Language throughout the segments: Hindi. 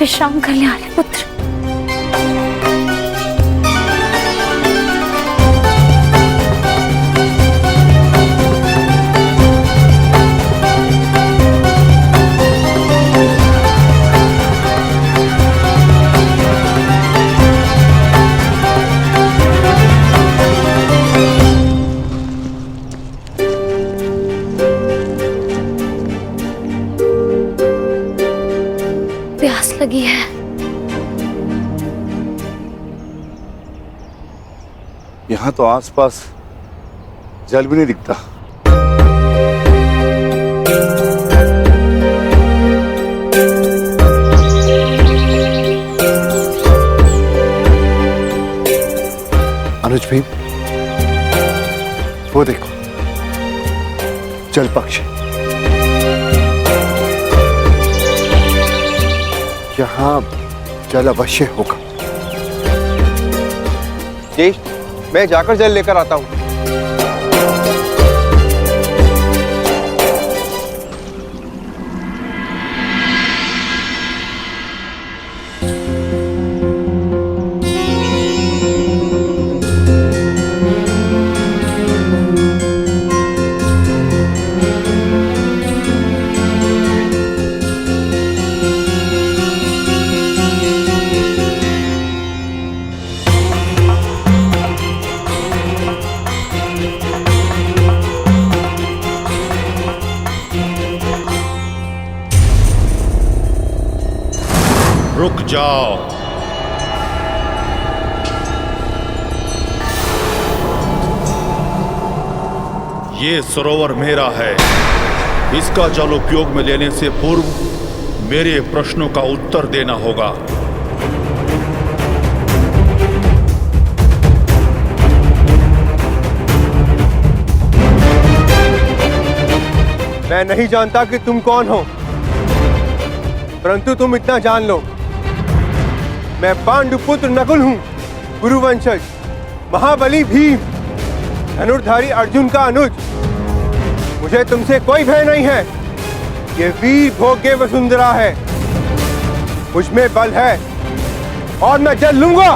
विश्राम कर ले आर्य पुत्र। प्यास लगी है। यहाँ तो आसपास जल भी नहीं दिखता। अनुज भाई, वो देखो, जल पक्षी। यहाँ जल अवश्य होगा। जी, मैं जाकर जल लेकर आता हूँ। रुक जाओ। ये सरोवर मेरा है। इसका जल उपयोग में लेने से पूर्व मेरे प्रश्नों का उत्तर देना होगा। मैं नहीं जानता कि तुम कौन हो, परंतु तुम इतना जान लो, मैं पांडुपुत्र नकुल हूं, कुरुवंशज, महाबली भीम, धनुर्धारी अर्जुन का अनुज। मुझे तुमसे कोई भय नहीं है। ये वीर भोग्य वसुंधरा है। मुझ में बल है और मैं जल लूंगा।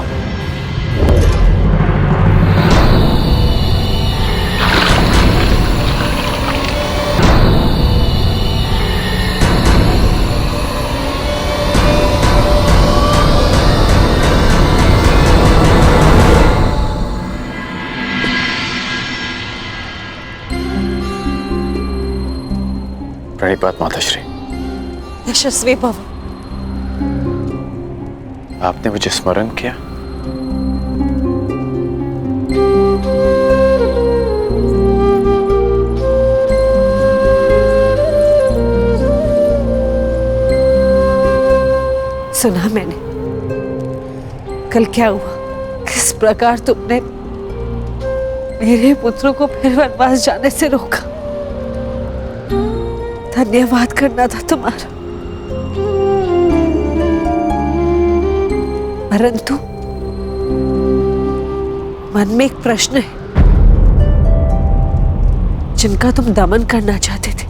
प्रणिपात माताश्री। यशस्वी भव। आपने मुझे स्मरण किया। सुना मैंने, कल क्या हुआ, किस प्रकार तुमने मेरे पुत्रों को फिर वनवास जाने से रोका। धन्यवाद करना था तुम्हारा, परंतु मन में एक प्रश्न है जिनका तुम दमन करना चाहते थे।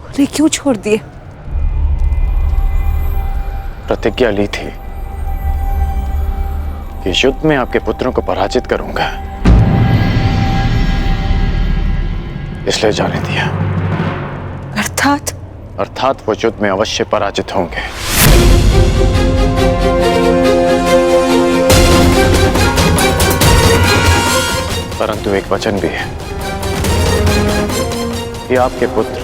उन्हें क्यों छोड़ दिए? प्रतिज्ञा ली थी कि युद्ध में आपके पुत्रों को पराजित करूंगा, इसलिए जाने दिया। अर्थात वो युद्ध में अवश्य पराजित होंगे। परंतु एक वचन भी है कि आपके पुत्र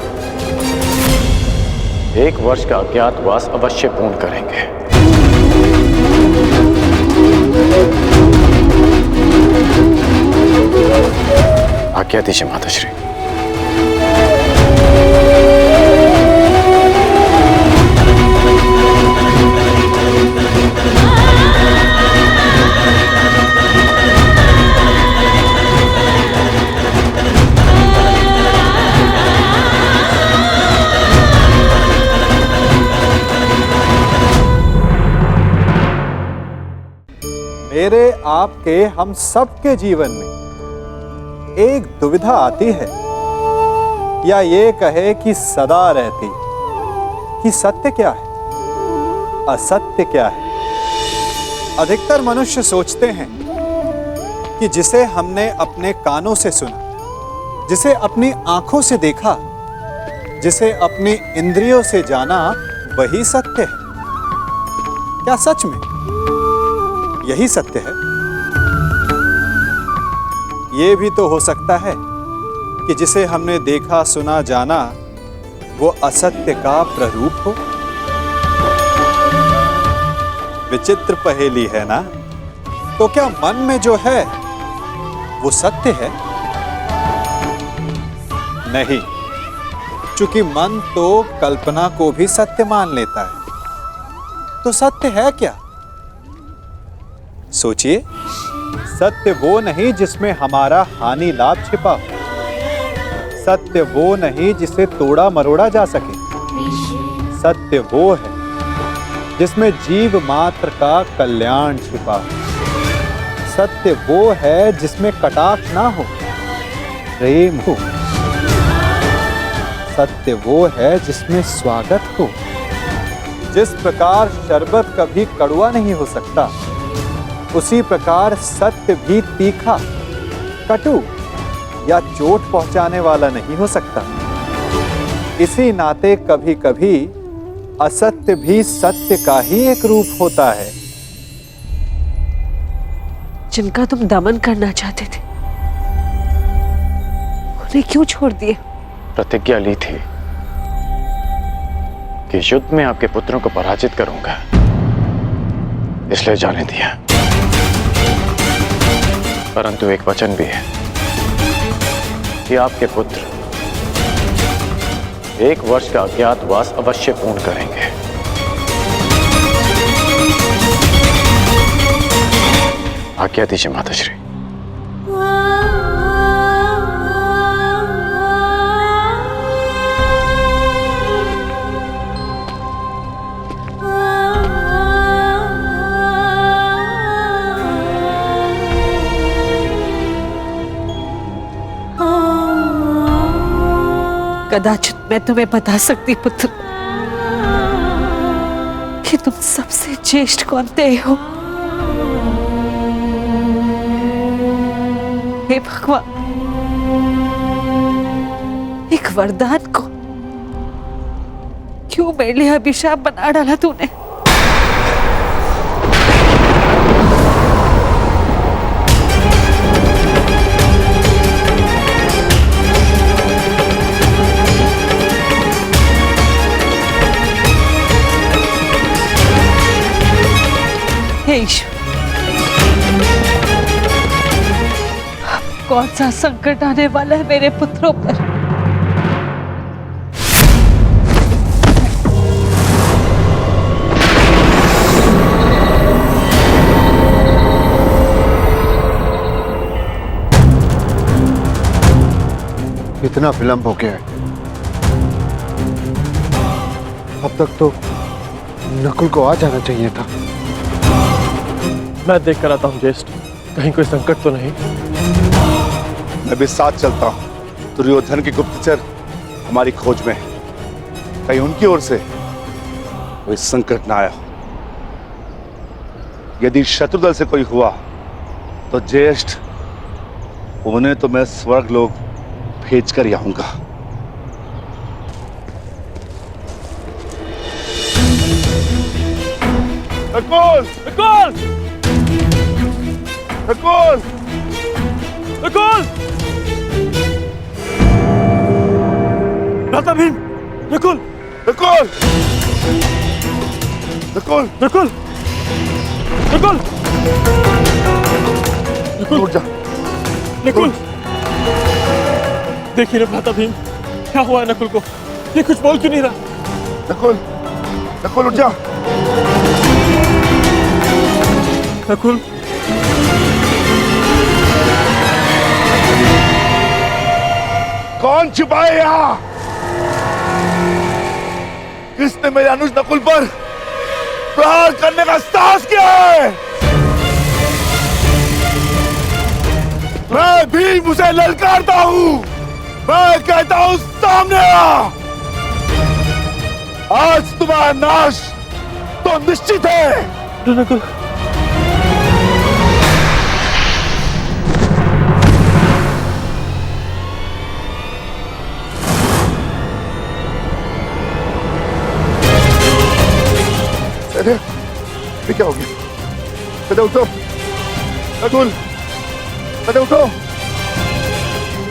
1 वर्ष का अज्ञातवास अवश्य पूर्ण करेंगे। आज्ञा दीजिए माताश्री। मेरे आपके हम सबके जीवन में एक दुविधा आती है या ये कहे कि सदा रहती कि सत्य क्या है, असत्य क्या है। अधिकतर मनुष्य सोचते हैं कि जिसे हमने अपने कानों से सुना, जिसे अपनी आंखों से देखा, जिसे अपनी इंद्रियों से जाना, वही सत्य है। क्या सच में यही सत्य है? ये भी तो हो सकता है कि जिसे हमने देखा, सुना, जाना, वो असत्य का प्ररूप हो। विचित्र पहेली है ना? तो क्या मन में जो है वो सत्य है? नहीं, क्योंकि मन तो कल्पना को भी सत्य मान लेता है। तो सत्य है क्या? सोचिए, सत्य वो नहीं जिसमें हमारा हानि लाभ छिपा हो। सत्य वो नहीं जिसे तोड़ा मरोड़ा जा सके। सत्य वो है जिसमें जीव मात्र का कल्याण छिपा हो। सत्य वो है जिसमें कटाक्ष ना हो, प्रेम हो। सत्य वो है जिसमें स्वागत हो। जिस प्रकार शरबत कभी कड़वा नहीं हो सकता, उसी प्रकार सत्य भी तीखा, कटु या चोट पहुंचाने वाला नहीं हो सकता। इसी नाते कभी कभी असत्य भी सत्य का ही एक रूप होता है। जिनका तुम दमन करना चाहते थे, उन्हें क्यों छोड़ दिए? प्रतिज्ञा ली थी कि युद्ध में आपके पुत्रों को पराजित करूंगा, इसलिए जाने दिया। परंतु एक वचन भी है कि आपके पुत्र 1 वर्ष का अज्ञातवास अवश्य पूर्ण करेंगे। आज्ञा दीजिए माताश्री। कदाचित मैं तुम्हें बता सकती पुत्र कि तुम सबसे ज्येष्ठ कौन थे हो। हे भगवान, एक वरदान को क्यों मेरे लिए अभिशाप बना डाला तूने? हे ईश्वर, कौन सा संकट आने वाला है मेरे पुत्रों पर? इतना विलंब हो गया है। अब तक तो नकुल को आ जाना चाहिए था। मैं देख कर आता हूँ ज्येष्ठ, कहीं कोई संकट तो नहीं। मैं भी साथ चलता हूँ। दुर्योधन के गुप्तचर हमारी खोज में है। कहीं उनकी ओर से कोई संकट ना आया हो। यदि शत्रुदल से कोई हुआ तो ज्येष्ठ, उन्हें तो मैं स्वर्ग लोक भेज कर ही आऊंगा। नकुल! नकुल! नकुल! नकुल! भ्राता भीम! नकुल! नकुल! नकुल! नकुल! नकुल! नकुल! उठ जा। नकुल! देखिए ना भ्राता भीम, क्या हुआ है नकुल को? ये कुछ बोल क्यों नहीं रहा? नकुल! नकुल उठ जा। नकुल! कौन छिपाए यहाँ? किसने मेरे अनुज नकुल पर प्रहार करने का साहस किया है? मैं भीम उसे ललकारता हूँ। मैं कहता हूं सामने आ। आज तुम्हारा नाश तो निश्चित है। नकुल, ये क्या हो गया? सदे उठो। नकुल, सदे उठो।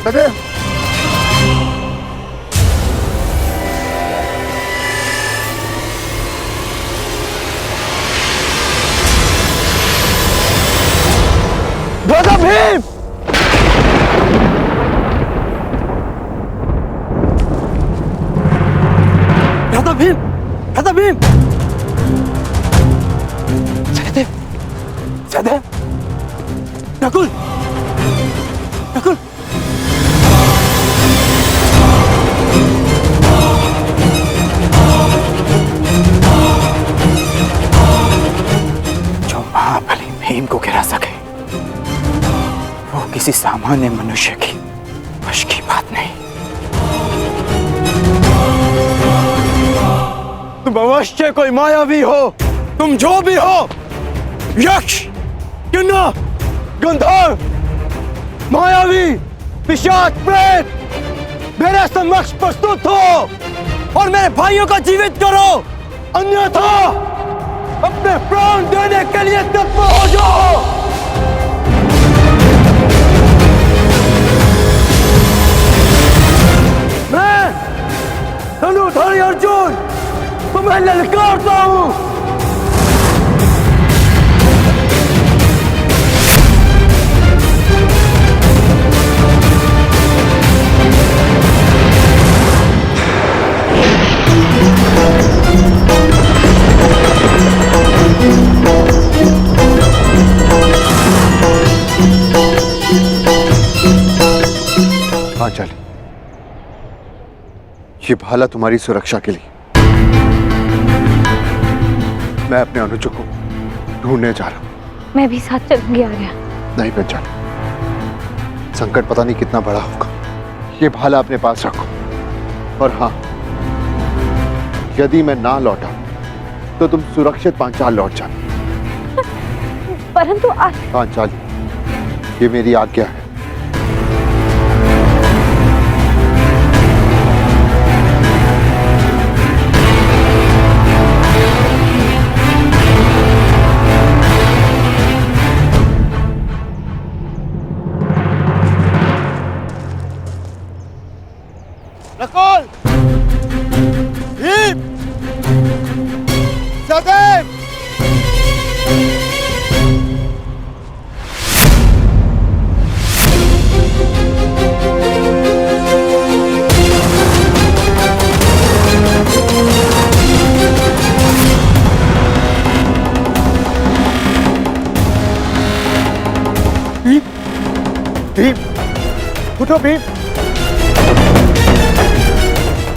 सदे दादा भीम! दादा भीम! दादा भीम! सहदेव! सहदेव! नकुल! नकुल! जो महाबली भीम को गिरा सके वो किसी सामान्य मनुष्य की वश की बात नहीं। तुम अवश्य कोई मायावी हो, तुम जो भी हो, यक्ष, किन्नर, गंधर्व, मायावी, पिशाच, प्रेत, मेरे समक्ष प्रस्तुत हो और मेरे भाइयों को जीवित करो, अन्यथा अपने प्राण देने के लिए तत्पर हो जाओ। मैं धनुधारी अर्जुन तुम्हें ललकारता हूं। पांचाली, ये भाला तुम्हारी सुरक्षा के लिए। मैं अपने अनुजों को ढूंढने जा रहा हूं। मैं भी साथ चलूंगी आर्या। नहीं पांचाली, संकट पता नहीं कितना बड़ा होगा। ये भाला अपने पास रखो। और हाँ, यदि मैं ना लौटा तो तुम सुरक्षित पांचाल लौट जाना। परंतु पांचाली, ये मेरी आज्ञा है। नकुल! भीम! सहदेव! भीम! भीम! उठो भीम!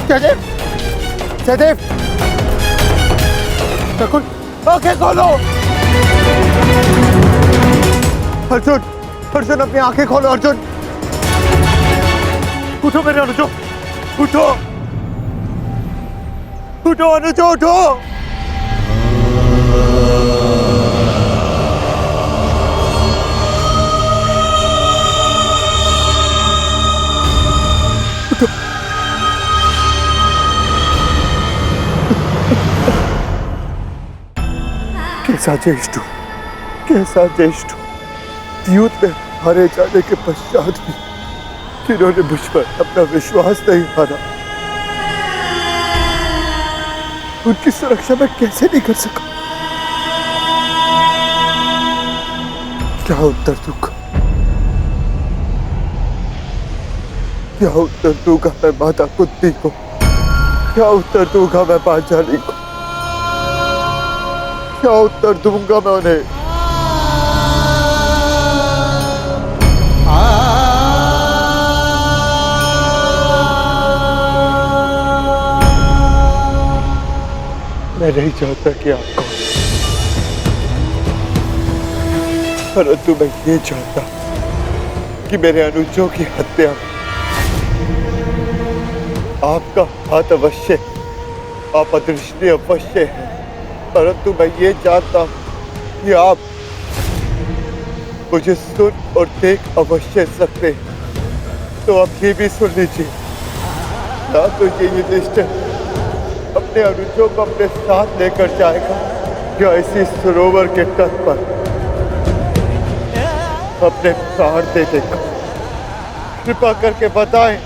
सहदेव! सहदेव! नकुल, आंखें खोलो! अर्जुन! अर्जुन, अपनी आंखें खोलो अर्जुन! उठो मेरे अनुजो! उठो! उठो अनुजो, उठो! कैसा ज्येष्ठ, कैसा ज्येष्ठ! युद्ध में हारे जाने के पश्चात भी जिन्होंने मुझ पर अपना विश्वास नहीं हारा, उनकी सुरक्षा मैं कैसे नहीं कर सका? क्या उत्तर दूंगा? क्या उत्तर दूंगा मैं माता कुंती को? क्या उत्तर दूंगा मैं पांचाली को? क्या उत्तर दूंगा मैं उन्हें? मैं नहीं चाहता कि आप कहो, परंतु मैं ये चाहता कि मेरे अनुजों की हत्या आपका हाथ अवश्य अपदृष्टि अवश्य है, परंतु मैं ये जानता हूँ कि आप मुझे सुन और देख अवश्य सकते हैं। तो आप ये भी सुन लीजिए, ना तो ये युधिष्ठिर अपने अनुजों को अपने साथ लेकर जाएगा या इसी सरोवर के तट पर अपने प्राण दे देगा। कृपा करके बताएं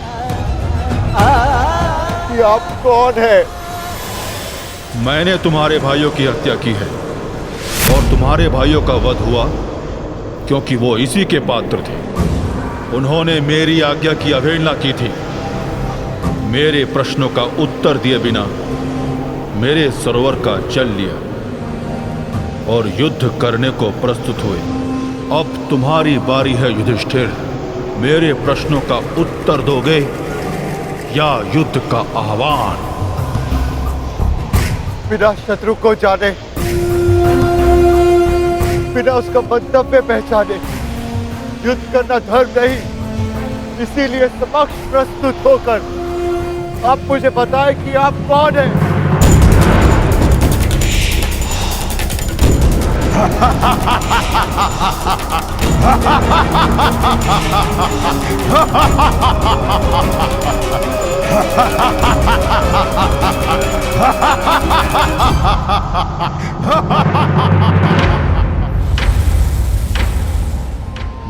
कि आप कौन है? मैंने तुम्हारे भाइयों की हत्या की है और तुम्हारे भाइयों का वध हुआ क्योंकि वो इसी के पात्र थे। उन्होंने मेरी आज्ञा की अवहेलना की थी। मेरे प्रश्नों का उत्तर दिए बिना मेरे सरोवर का जल लिया और युद्ध करने को प्रस्तुत हुए। अब तुम्हारी बारी है युधिष्ठिर। मेरे प्रश्नों का उत्तर दोगे या युद्ध का आह्वान? बिना शत्रु को जाने, बिना उसका मंतव्य पहचाने युद्ध करना धर्म नहीं। इसीलिए समक्ष प्रस्तुत होकर आप मुझे बताएं कि आप कौन हैं?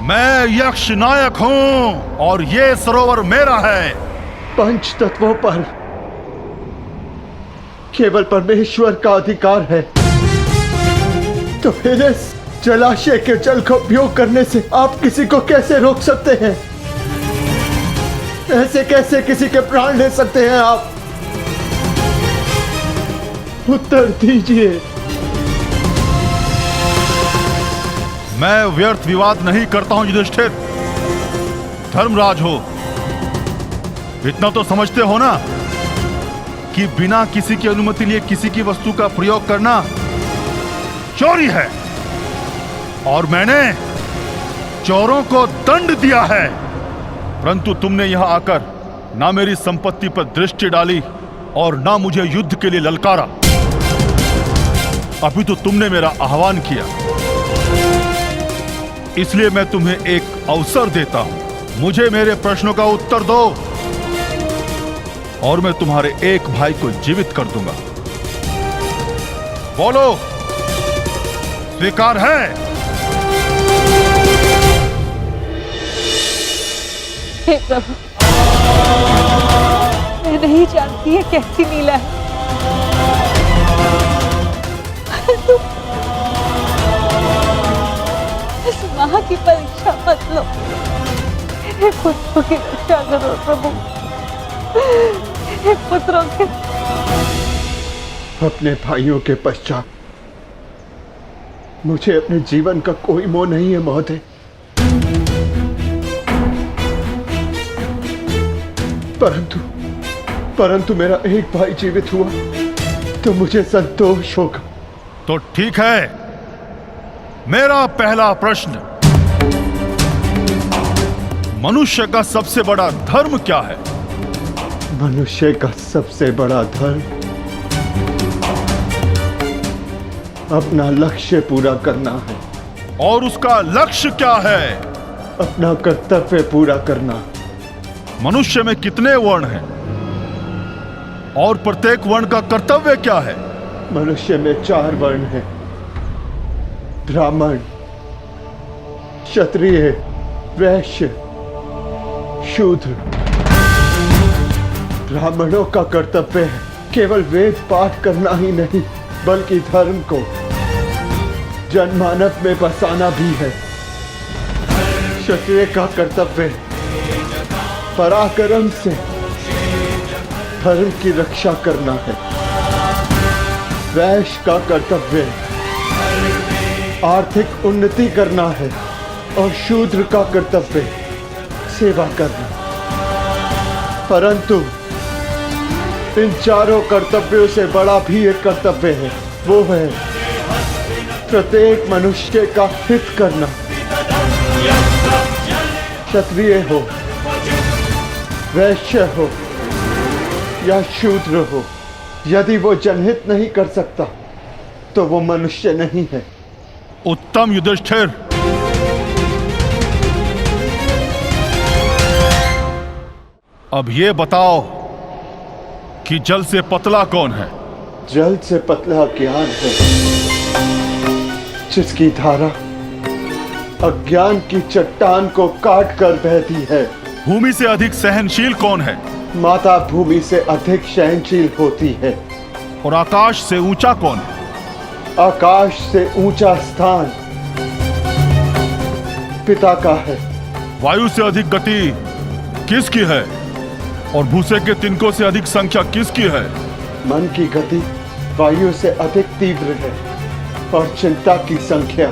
मैं यक्ष नायक हूं और ये सरोवर मेरा है। पंच तत्वों पर केवल परमेश्वर का अधिकार है, तो फिर इस जलाशय के जल का उपयोग करने से आप किसी को कैसे रोक सकते हैं? ऐसे कैसे किसी के प्राण ले सकते हैं आप? उत्तर दीजिए। मैं व्यर्थ विवाद नहीं करता हूं युधिष्ठिर। धर्मराज हो, इतना तो समझते हो ना कि बिना किसी की अनुमति लिए किसी की वस्तु का प्रयोग करना चोरी है और मैंने चोरों को दंड दिया है। परंतु तुमने यहां आकर ना मेरी संपत्ति पर दृष्टि डाली और ना मुझे युद्ध के लिए ललकारा। अभी तो तुमने मेरा आह्वान किया, इसलिए मैं तुम्हें एक अवसर देता हूं। मुझे मेरे प्रश्नों का उत्तर दो और मैं तुम्हारे एक भाई को जीवित कर दूंगा। बोलो, स्वीकार है? हे प्रभु, मैं नहीं जानती है कैसी लीला है, परंतु इस मां की परीक्षा मत लो। मेरे पुत्रों की रक्षा करो प्रभु, मेरे पुत्रों के। अपने भाइयों के पश्चात मुझे अपने जीवन का कोई मोह नहीं है महोदय। परंतु मेरा एक भाई जीवित हुआ तो मुझे संतोष होगा। तो ठीक है, मेरा पहला प्रश्न, मनुष्य का सबसे बड़ा धर्म क्या है? मनुष्य का सबसे बड़ा धर्म अपना लक्ष्य पूरा करना है। और उसका लक्ष्य क्या है? अपना कर्तव्य पूरा करना। मनुष्य में कितने वर्ण हैं और प्रत्येक वर्ण का कर्तव्य क्या है? मनुष्य में 4 वर्ण हैं, ब्राह्मण, क्षत्रिय, वैश्य, शूद्र। ब्राह्मणों का कर्तव्य है केवल वेद पाठ करना ही नहीं, बल्कि धर्म को जनमानस में बसाना भी है। क्षत्रिय का कर्तव्य पराक्रम से धर्म की रक्षा करना है। वैश्य का कर्तव्य आर्थिक उन्नति करना है और शूद्र का कर्तव्य सेवा करना। परंतु इन चारों कर्तव्यों से बड़ा भी एक कर्तव्य है, वो है प्रत्येक मनुष्य का हित करना। क्षत्रिय हो, वैश्य हो, या शूद्र हो, यदि वो जनहित नहीं कर सकता तो वो मनुष्य नहीं है। उत्तम युधिष्ठिर, अब ये बताओ कि जल से पतला कौन है? जल से पतला ज्ञान है, जिसकी धारा अज्ञान की चट्टान को काट कर बहती है। भूमि से अधिक सहनशील कौन है? माता भूमि से अधिक सहनशील होती है। और आकाश से ऊंचा कौन है? आकाश से ऊंचा स्थान पिता का है। वायु से अधिक गति किसकी है? और भूसे के तिनकों से अधिक संख्या किसकी है? मन की गति वायु से अधिक तीव्र है और चिंता की संख्या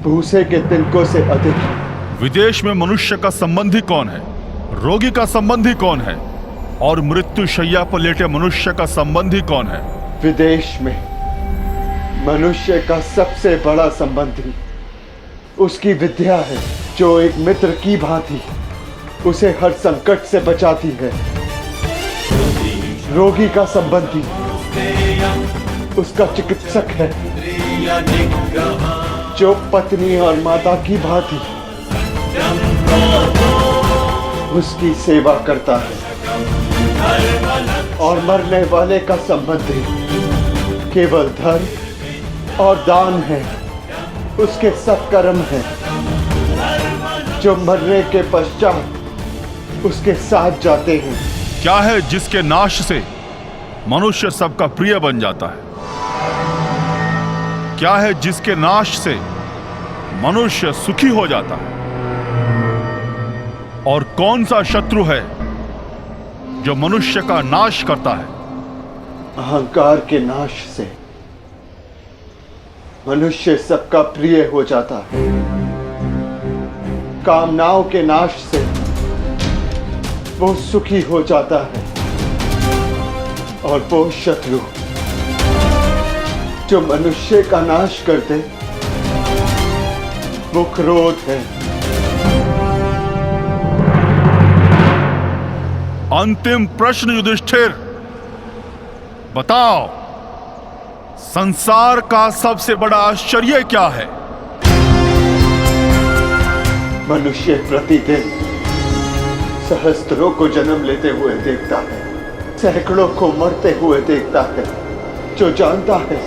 भूसे के तिनकों से अधिक है। विदेश में मनुष्य का संबंधी कौन है? रोगी का संबंधी कौन है? और मृत्यु शैया पर लेटे मनुष्य का संबंधी कौन है? विदेश में मनुष्य का सबसे बड़ा संबंधी उसकी विद्या है, जो एक मित्र की भांति उसे हर संकट से बचाती है। रोगी का संबंधी उसका चिकित्सक है, जो पत्नी और माता की भांति उसकी सेवा करता है। और मरने वाले का संबंधी केवल धर्म और दान है, उसके सत्कर्म है, जो मरने के पश्चात उसके साथ जाते हैं। क्या है जिसके नाश से मनुष्य सबका प्रिय बन जाता है? क्या है जिसके नाश से मनुष्य सुखी हो जाता है? और कौन सा शत्रु है जो मनुष्य का नाश करता है? अहंकार के नाश से मनुष्य सबका प्रिय हो जाता है। कामनाओं के नाश से वो सुखी हो जाता है। और वो शत्रु जो मनुष्य का नाश करते वो क्रोध है। अंतिम प्रश्न युधिष्ठिर, बताओ, संसार का सबसे बड़ा आश्चर्य क्या है? मनुष्य प्रतिदिन सहस्त्रों को जन्म लेते हुए देखता है, सैकड़ों को मरते हुए देखता है, जो जानता है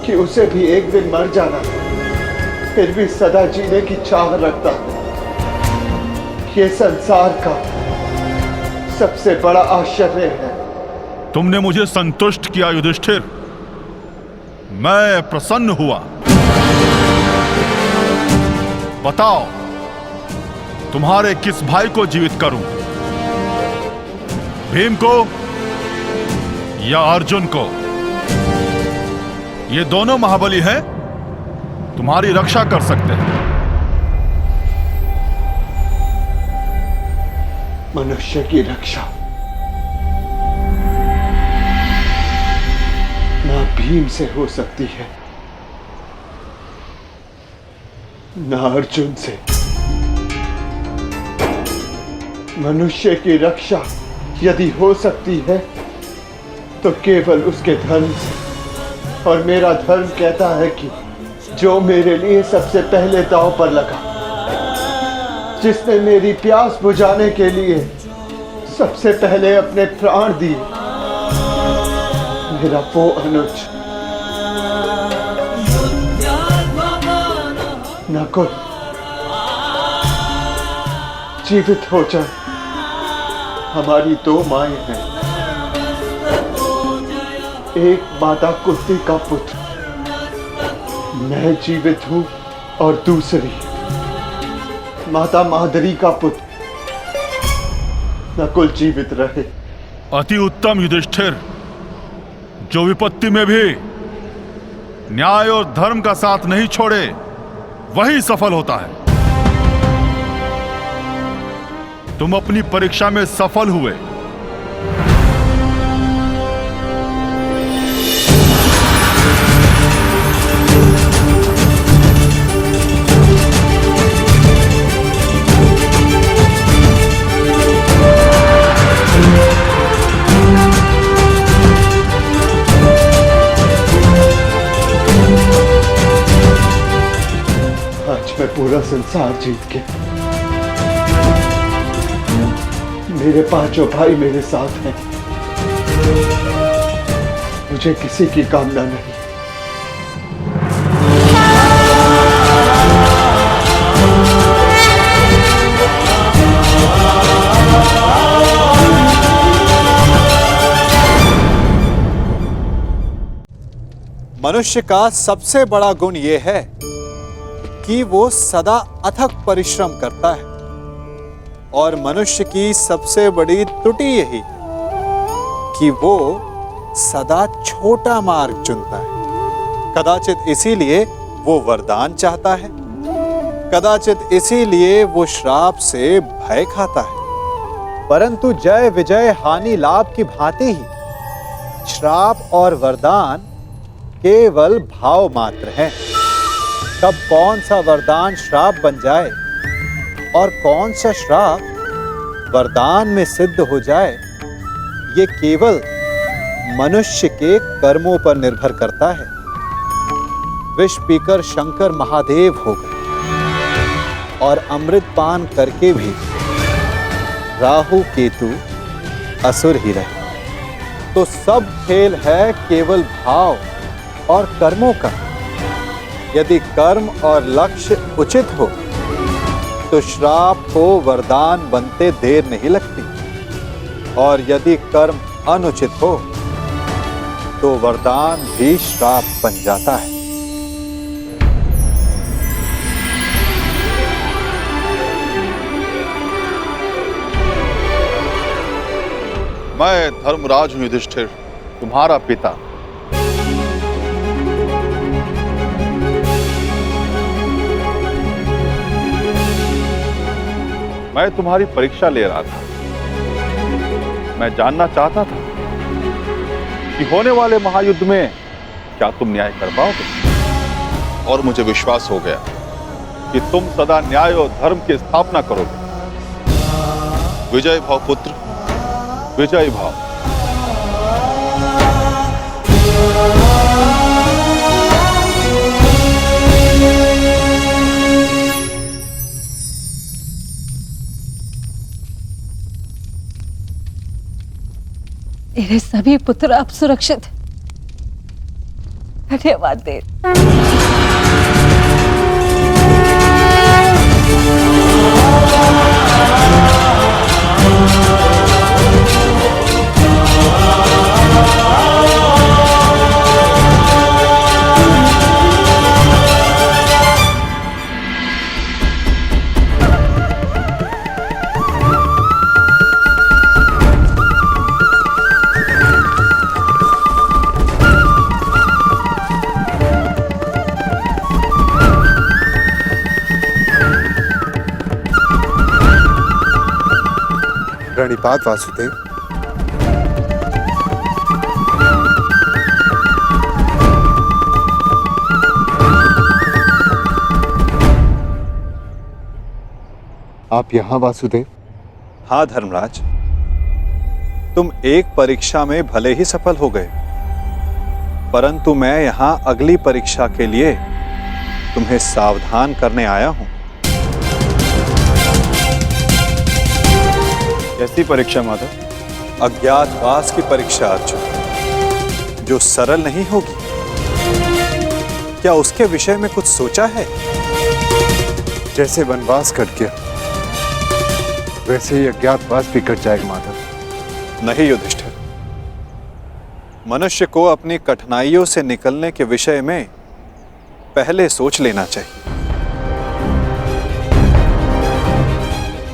कि उसे भी एक दिन मर जाना है, फिर भी सदा जीने की चाह रखता है। ये संसार का सबसे बड़ा आश्चर्य है। तुमने मुझे संतुष्ट किया युधिष्ठिर, मैं प्रसन्न हुआ। बताओ, तुम्हारे किस भाई को जीवित करूं? भीम को या अर्जुन को? ये दोनों महाबली हैं, तुम्हारी रक्षा कर सकते हैं। मनुष्य की रक्षा ना भीम से हो सकती है, ना अर्जुन से। मनुष्य की रक्षा यदि हो सकती है तो केवल उसके धर्म से। और मेरा धर्म कहता है कि जो मेरे लिए सबसे पहले दांव पर लगा, जिसने मेरी प्यास बुझाने के लिए सबसे पहले अपने प्राण दिए, मेरा वो अनुज नकुल जीवित हो जाए। हमारी दो माएं हैं, एक माता कुंती का पुत्र मैं जीवित हूं और दूसरी माता मादरी का पुत्र नकुल जीवित रहे। अति उत्तम युधिष्ठिर, जो विपत्ति में भी न्याय और धर्म का साथ नहीं छोड़े वही सफल होता है। तुम अपनी परीक्षा में सफल हुए। पूरा संसार जीत के मेरे पांचों भाई मेरे साथ हैं। मुझे किसी की कामना नहीं। मनुष्य का सबसे बड़ा गुण यह है कि वो सदा अथक परिश्रम करता है, और मनुष्य की सबसे बड़ी त्रुटि यही कि वो सदा छोटा मार्ग चुनता है। कदाचित इसीलिए वो वरदान चाहता है, कदाचित इसीलिए वो श्राप से भय खाता है। परंतु जय विजय हानि लाभ की भांति ही श्राप और वरदान केवल भाव मात्र हैं। कब कौन सा वरदान श्राप बन जाए और कौन सा श्राप वरदान में सिद्ध हो जाए, ये केवल मनुष्य के कर्मों पर निर्भर करता है। विष पीकर शंकर महादेव हो गए और अमृत पान करके भी राहु केतु असुर ही रहे। तो सब खेल है केवल भाव और कर्मों का। यदि कर्म और लक्ष्य उचित हो तो श्राप को वरदान बनते देर नहीं लगती, और यदि कर्म अनुचित हो तो वरदान भी श्राप बन जाता है। मैं धर्मराज हूं युधिष्ठिर, तुम्हारा पिता। मैं तुम्हारी परीक्षा ले रहा था। मैं जानना चाहता था कि होने वाले महायुद्ध में क्या तुम न्याय कर पाओगे, और मुझे विश्वास हो गया कि तुम सदा न्याय और धर्म की स्थापना करोगे। विजय भाव पुत्र, विजय भाव। मेरे सभी पुत्र अब सुरक्षित हैं। धन्यवाद देव। प्रणिपात वासुदेव। आप यहां वासुदेव? हाँ धर्मराज, तुम एक परीक्षा में भले ही सफल हो गए, परंतु मैं यहां अगली परीक्षा के लिए तुम्हें सावधान करने आया हूं। कैसी परीक्षा माधव? अज्ञातवास की परीक्षा अर्जुन, जो सरल नहीं होगी। क्या उसके विषय में कुछ सोचा है? जैसे वनवास कट गया वैसे ही अज्ञातवास भी कट जाएगा माधव। नहीं युधिष्ठिर, मनुष्य को अपनी कठिनाइयों से निकलने के विषय में पहले सोच लेना चाहिए,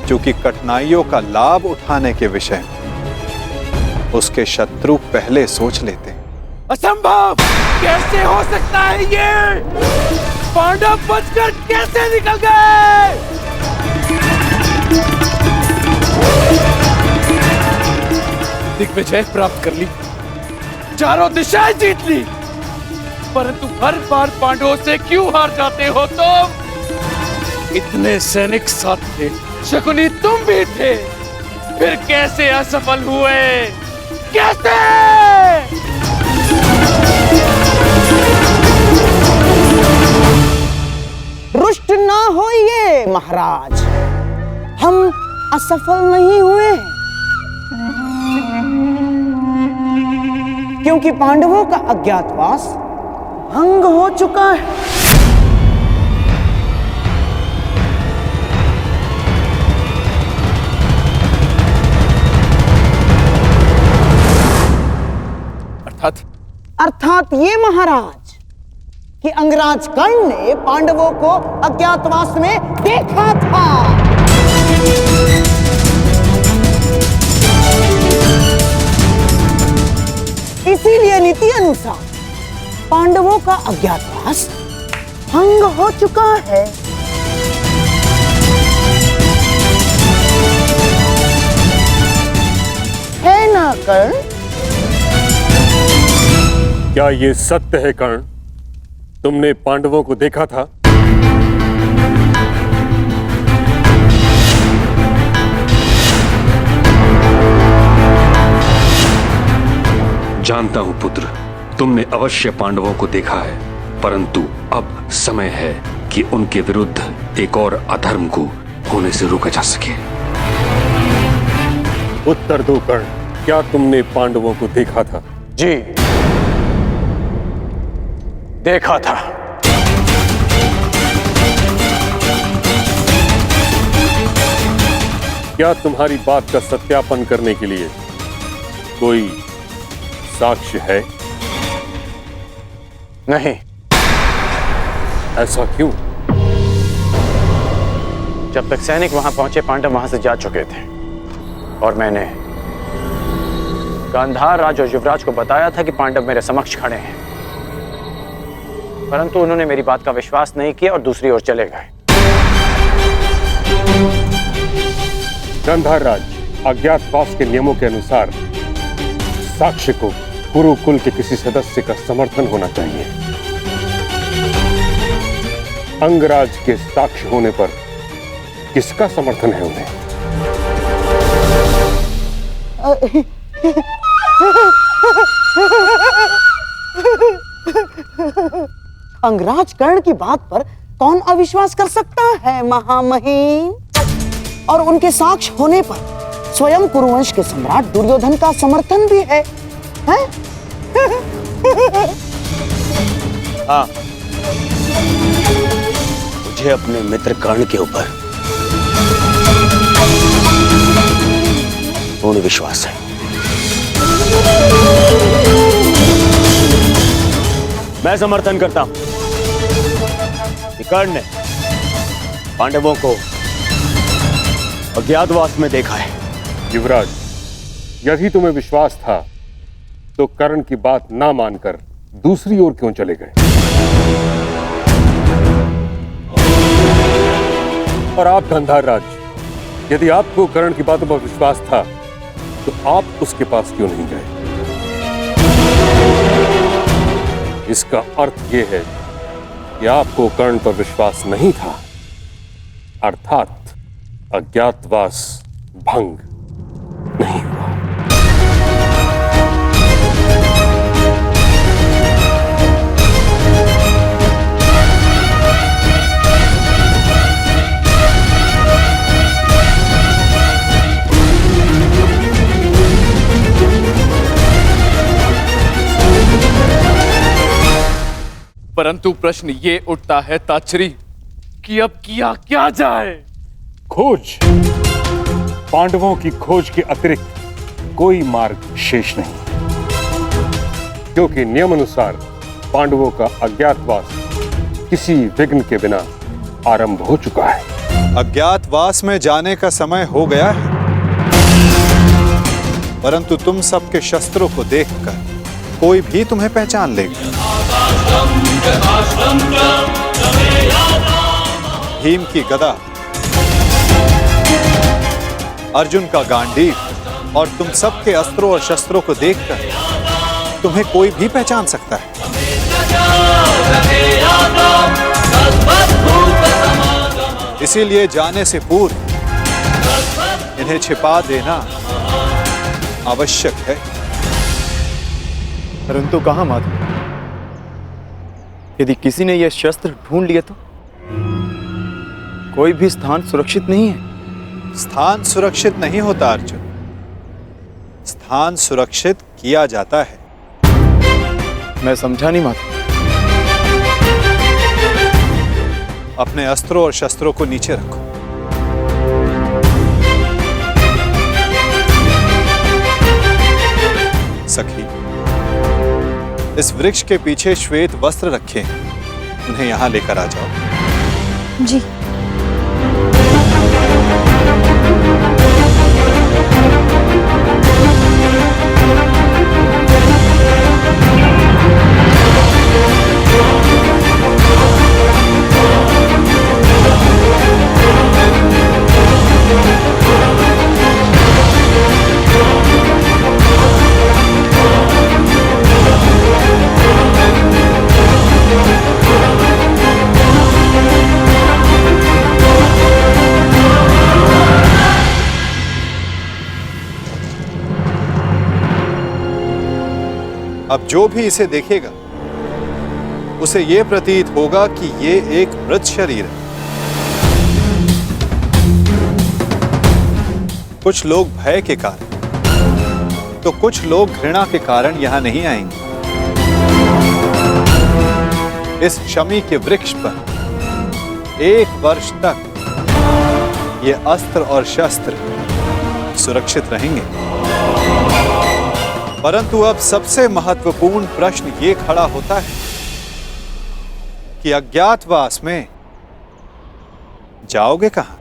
क्योंकि कठिनाइयों का लाभ उठाने के विषय में उसके शत्रु पहले सोच लेते हैं। असंभव! कैसे हो सकता है ये? पांडव बचकर कैसे निकल गए? दिग्विजय प्राप्त कर ली, चारों दिशाएं जीत ली, परंतु हर बार पांडवों से क्यों हार जाते हो तुम? इतने सैनिक साथ थे, शकुनी तुम भी थे, फिर कैसे असफल हुए? कैसे? रुष्ट ना होई महाराज, हम असफल नहीं हुए हैं, क्योंकि पांडवों का अज्ञातवास भंग हो चुका है। अर्थात ये महाराज कि अंगराज कर्ण ने पांडवों को अज्ञातवास में देखा था। इसीलिए नीति अनुसार पांडवों का अज्ञातवास भंग हो चुका है। है ना कर्ण? क्या ये सत्य है कर्ण? तुमने पांडवों को देखा था? जानता हूं पुत्र, तुमने अवश्य पांडवों को देखा है, परंतु अब समय है कि उनके विरुद्ध एक और अधर्म को होने से रोका जा सके। उत्तर दो कर्ण, क्या तुमने पांडवों को देखा था? जी, देखा था। क्या तुम्हारी बात का सत्यापन करने के लिए कोई साक्ष्य है? नहीं। ऐसा क्यों? जब तक सैनिक वहां पहुंचे, पांडव वहां से जा चुके थे और मैंने गांधार राज और युवराज को बताया था कि पांडव मेरे समक्ष खड़े हैं, परंतु उन्होंने मेरी बात का विश्वास नहीं किया और दूसरी ओर चले गए। गांधार राज, अज्ञातवास के नियमों के अनुसार साक्ष्य को कुरुकुल के किसी सदस्य का समर्थन होना चाहिए। अंगराज के साक्ष्य होने पर किसका समर्थन है उन्हें? अंगराज कर्ण की बात पर कौन अविश्वास कर सकता है महामहिम? और उनके साक्ष्य होने पर स्वयं कुरुवंश के सम्राट दुर्योधन का समर्थन भी है, हैं? हाँ, मुझे अपने मित्र कर्ण के ऊपर पूर्ण विश्वास है। मैं समर्थन करता हूं कि कर्ण ने पांडवों को अज्ञातवास में देखा है। युवराज, यदि तुम्हें विश्वास था तो कर्ण की बात ना मानकर दूसरी ओर क्यों चले गए? और आप गांधार राज, यदि आपको कर्ण की बातों पर विश्वास था तो आप उसके पास क्यों नहीं गए? इसका अर्थ यह है कि आपको कर्ण पर विश्वास नहीं था, अर्थात अज्ञातवास भंग नहीं हुआ। परंतु प्रश्न ये उठता है ताच्छरी कि अब किया क्या जाए? खोज। पांडवों की खोज के अतिरिक्त कोई मार्ग शेष नहीं, क्योंकि नियम अनुसार पांडवों का अज्ञातवास किसी विघ्न के बिना आरंभ हो चुका है। अज्ञातवास में जाने का समय हो गया है, परंतु तुम सबके शस्त्रों को देखकर कोई भी तुम्हें पहचान लेगा। भीम की गदा, अर्जुन का गांडीव और तुम सबके अस्त्रों और शस्त्रों को देखकर तुम्हें कोई भी पहचान सकता है। इसीलिए जाने से पूर्व इन्हें छिपा देना आवश्यक है। परंतु कहां माधव? यदि किसी ने यह शस्त्र ढूंढ लिए तो? कोई भी स्थान सुरक्षित नहीं है। स्थान सुरक्षित नहीं होता अर्जुन, स्थान सुरक्षित किया जाता है। मैं समझा नहीं माता। अपने अस्त्रों और शस्त्रों को नीचे रखो। सखी, इस वृक्ष के पीछे श्वेत वस्त्र रखे हैं, उन्हें यहां लेकर आ जाओ। जी। अब जो भी इसे देखेगा उसे यह प्रतीत होगा कि ये एक मृत शरीर है। कुछ लोग भय के कारण तो कुछ लोग घृणा के कारण यहां नहीं आएंगे। इस शमी के वृक्ष पर 1 वर्ष तक ये अस्त्र और शस्त्र सुरक्षित रहेंगे। परंतु अब सबसे महत्वपूर्ण प्रश्न ये खड़ा होता है कि अज्ञातवास में जाओगे कहां?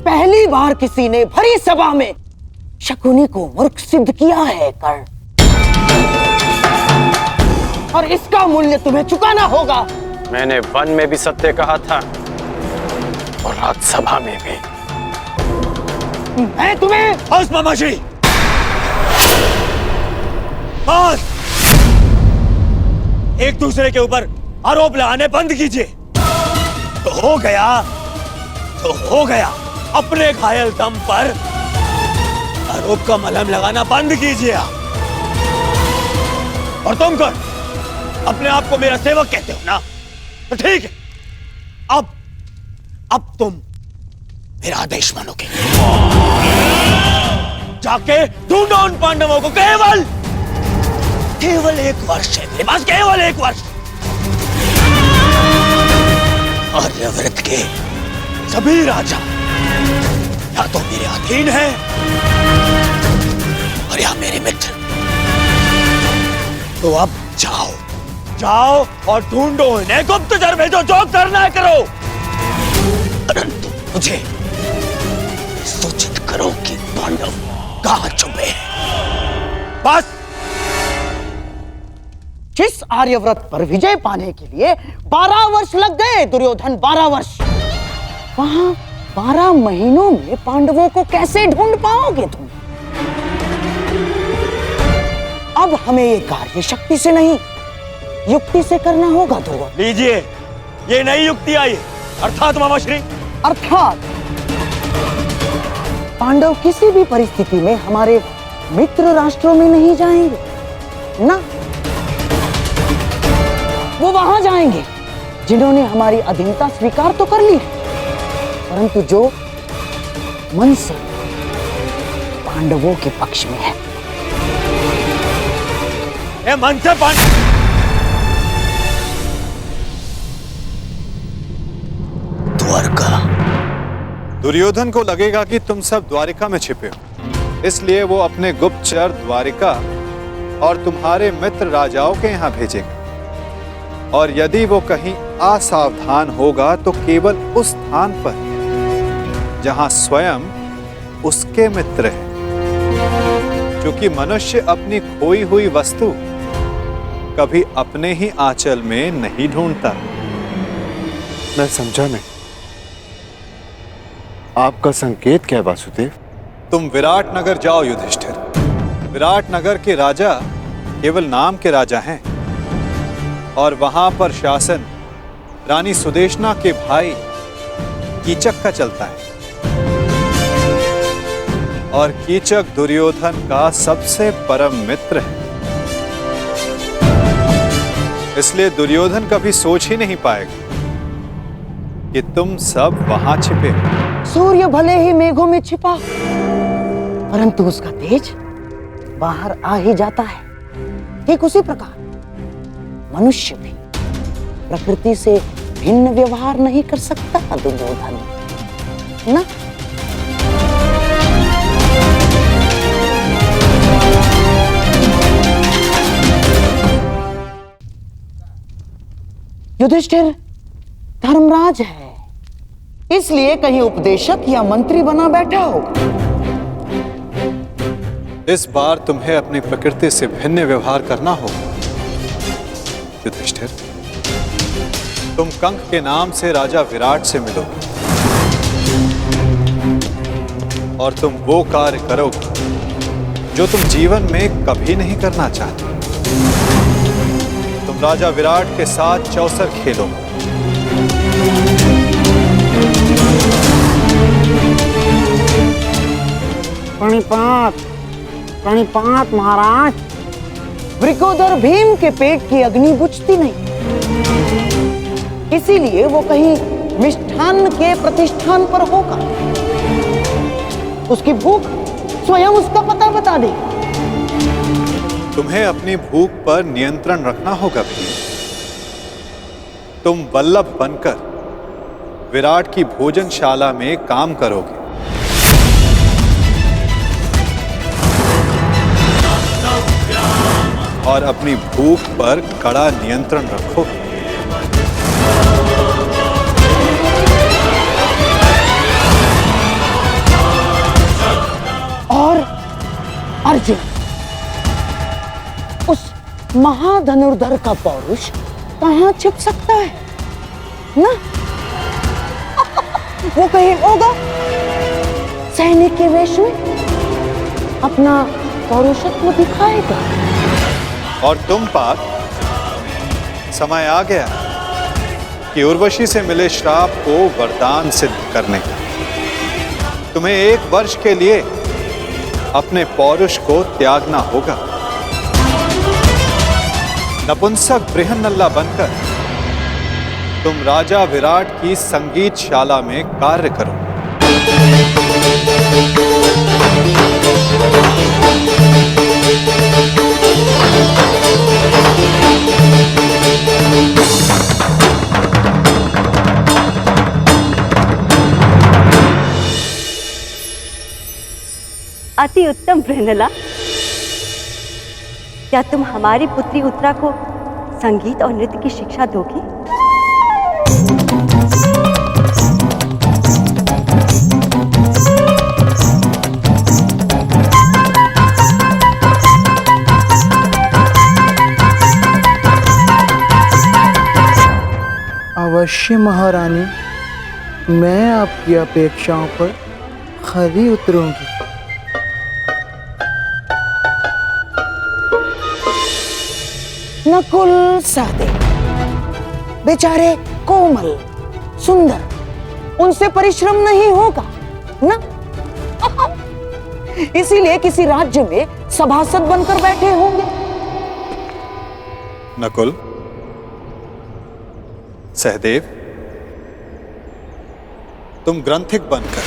पहली बार किसी ने भरी सभा में शकुनी को मूर्ख सिद्ध किया है कर्ण, और इसका मूल्य तुम्हें चुकाना होगा। मैंने वन में भी सत्य कहा था और राजसभा में भी। मैं तुम्हें बस मामाश्री, बस। एक दूसरे के ऊपर आरोप लगाने बंद कीजिए। तो हो गया तो हो गया। अपने घायल दम पर आरोप का मलहम लगाना बंद कीजिए आप। और तुम कौन? अपने आप को मेरा सेवक कहते हो ना? तो ठीक है, अब तुम मेरा आदेश मानोगे। जाके ढूंढो उन पांडवों को। केवल 1 वर्ष है मेरे पास, केवल 1 वर्ष। आर्यव्रत के सभी राजा या तो मेरे अधीन है और या मेरे मित्र। तो अब जाओ और ढूंढो इन्हें, गुप्तचर भेजो, जो करना है करो। परंतु मुझे सूचित करो कि पांडव कहां छुपे हैं। बस। जिस आर्यव्रत पर विजय पाने के लिए 12 वर्ष लग गए दुर्योधन, 12 वर्ष, वहां 12 महीनों में पांडवों को कैसे ढूंढ पाओगे तुम? अब हमें ये कार्य शक्ति से नहीं, युक्ति से करना होगा। ध्रुव, लीजिए, ये नई युक्ति आई है। अर्थात मामाश्री? अर्थात पांडव किसी भी परिस्थिति में हमारे मित्र राष्ट्रों में नहीं जाएंगे ना। वो वहां जाएंगे जिन्होंने हमारी अधीनता स्वीकार तो कर ली है, परंतु जो मन से पांडवों के पक्ष में है। मन से द्वारका। दुर्योधन को लगेगा कि तुम सब द्वारिका में छिपे हो, इसलिए वो अपने गुप्तचर द्वारिका और तुम्हारे मित्र राजाओं के यहां भेजेगा। और यदि वो कहीं असावधान होगा तो केवल उस स्थान पर जहां स्वयं उसके मित्र हैं, क्योंकि मनुष्य अपनी खोई हुई वस्तु कभी अपने ही आंचल में नहीं ढूंढता। मैं समझा नहीं, आपका संकेत क्या है वासुदेव? तुम विराट नगर जाओ युधिष्ठिर। विराट नगर के राजा केवल नाम के राजा हैं और वहां पर शासन रानी सुदेशना के भाई कीचक का चलता है। और कीचक दुर्योधन का सबसे परम मित्र है, इसलिए दुर्योधन कभी सोच ही नहीं पाएगा कि तुम सब वहां छिपे। सूर्य भले ही मेघों में छिपा, परंतु उसका तेज बाहर आ ही जाता है। ठीक उसी प्रकार मनुष्य भी प्रकृति से भिन्न व्यवहार नहीं कर सकता दुर्योधन, ना? युधिष्ठिर धर्मराज है, इसलिए कहीं उपदेशक या मंत्री बना बैठा होगा। इस बार तुम्हें अपनी प्रकृति से भिन्न व्यवहार करना होगा युधिष्ठिर। तुम कंक के नाम से राजा विराट से मिलोगे और तुम वो कार्य करोगे जो तुम जीवन में कभी नहीं करना चाहते। तुम राजा विराट के साथ चौसर खेलोगे। प्रणिपात प्रणिपात महाराज। वृकोदर भीम के पेट की अग्नि बुझती नहीं, इसीलिए वो कहीं मिष्ठान्न के प्रतिष्ठान पर होगा। उसकी भूख स्वयं उसका पता बता दे। तुम्हें अपनी भूख पर नियंत्रण रखना होगा भीम। तुम वल्लभ बनकर विराट की भोजनशाला में काम करोगे और अपनी भूख पर कड़ा नियंत्रण रखोगे। और अर्जुन, उस महाधनुर्धर का पौरुष कहां छिप सकता है ना? वो कहीं होगा सैनिक के वेश में अपना पौरुषत्व दिखाएगा। और तुम पार्थ, समय आ गया कि उर्वशी से मिले श्राप को वरदान सिद्ध करने का। तुम्हें 1 वर्ष के लिए अपने पौरुष को त्यागना होगा। नपुंसक बृहन्नल्ला बनकर तुम राजा विराट की संगीतशाला में कार्य करो। अति उत्तम बृहन्नला। क्या तुम हमारी पुत्री उत्तरा को संगीत और नृत्य की शिक्षा दोगी? अवश्य महारानी, मैं आपकी अपेक्षाओं पर खरी उतरूंगी। नकुल सहदेव बेचारे कोमल सुंदर, उनसे परिश्रम नहीं होगा ना? इसीलिए किसी राज्य में सभासद बनकर बैठे होंगे। नकुल, सहदेव, तुम ग्रंथिक बनकर